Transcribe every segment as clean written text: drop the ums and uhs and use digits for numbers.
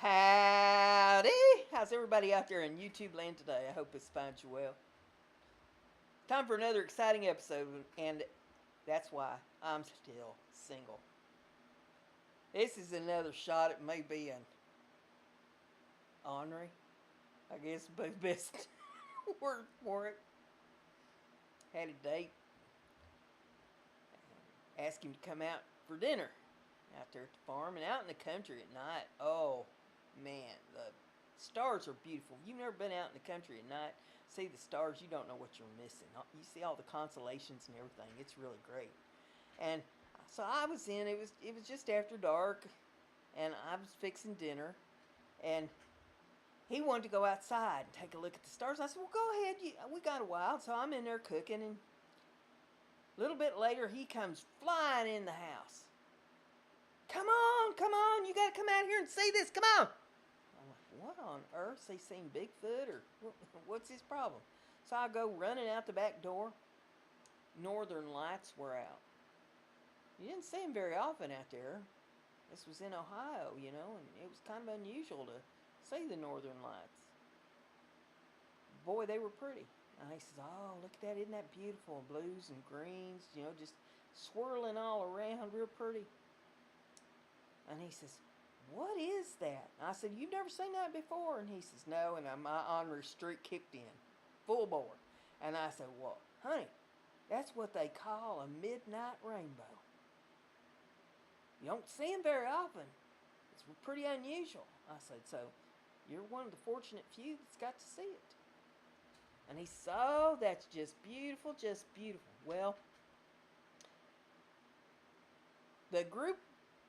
Howdy! How's everybody out there in YouTube land today? I hope it's finds you well. Time for another exciting episode, and that's why I'm still single. This is another shot at me being ornery. I guess the best word for it. Had a date. Asked him to come out for dinner out there at the farm and out in the country at night. Oh, man, the stars are beautiful. You've never been out in the country at night, see the stars, you don't know what you're missing. You see all the constellations and everything. It's really great. And so I was in, it was just after dark, and I was fixing dinner, and he wanted to go outside and take a look at the stars. I said, well, go ahead, we got a while. So I'm in there cooking, and a little bit later, he comes flying in the house. Come on, you got to come out here and see this, come on. I'm like, what on earth? He seen Bigfoot, or what's his problem? So I go running out the back door. Northern lights were out. You didn't see them very often out there. This was in Ohio, you know, and it was kind of unusual to see the northern lights. Boy, they were pretty. And he says, oh, look at that, isn't that beautiful? Blues and greens, you know, just swirling all around, real pretty. And he says, what is that? And I said, you've never seen that before? And he says, no, and my honorary streak kicked in, full bore. And I said, well, honey, that's what they call a midnight rainbow. You don't see them very often. It's pretty unusual. I said, so you're one of the fortunate few that's got to see it. And he said, oh, that's just beautiful, just beautiful. Well, the group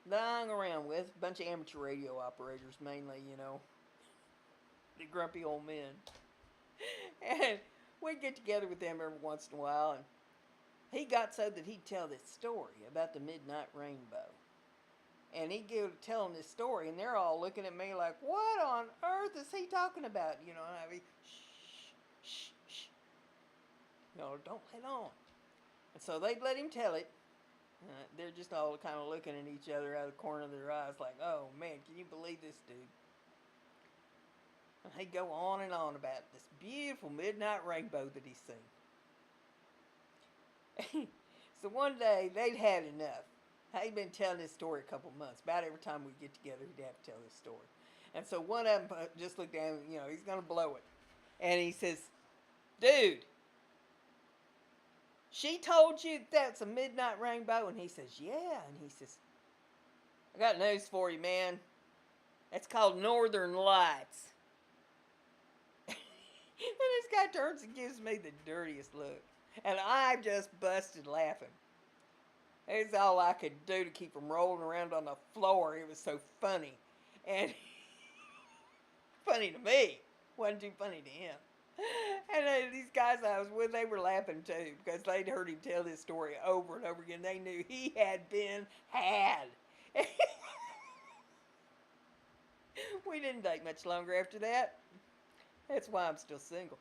that I hung around with, a bunch of amateur radio operators mainly, you know, the grumpy old men. And we'd get together with them every once in a while, and he got so that he'd tell this story about the midnight rainbow. And he'd go telling this story, and they're all looking at me like, what on earth is he talking about? You know, and I'd be, shh. You know, don't let on. And so they'd let him tell it. They're just all kind of looking at each other out of the corner of their eyes like, oh, man, can you believe this dude? And he'd go on and on about this beautiful midnight rainbow that he's seen. So one day, they'd had enough. He'd been telling this story a couple months. About every time we get together, he'd have to tell this story. And so one of them just looked down, you know, he's going to blow it. And he says, dude, she told you that's a midnight rainbow? And he says, yeah. And he says, I got news for you, man. That's called Northern Lights. And this guy turns and gives me the dirtiest look. And I just busted laughing. It's all I could do to keep from rolling around on the floor. It was so funny. And funny to me. Wasn't too funny to him. And these guys I was with, they were laughing too, because they'd heard him tell this story over and over again. They knew he had been had. We didn't date much longer after that. That's why I'm still single.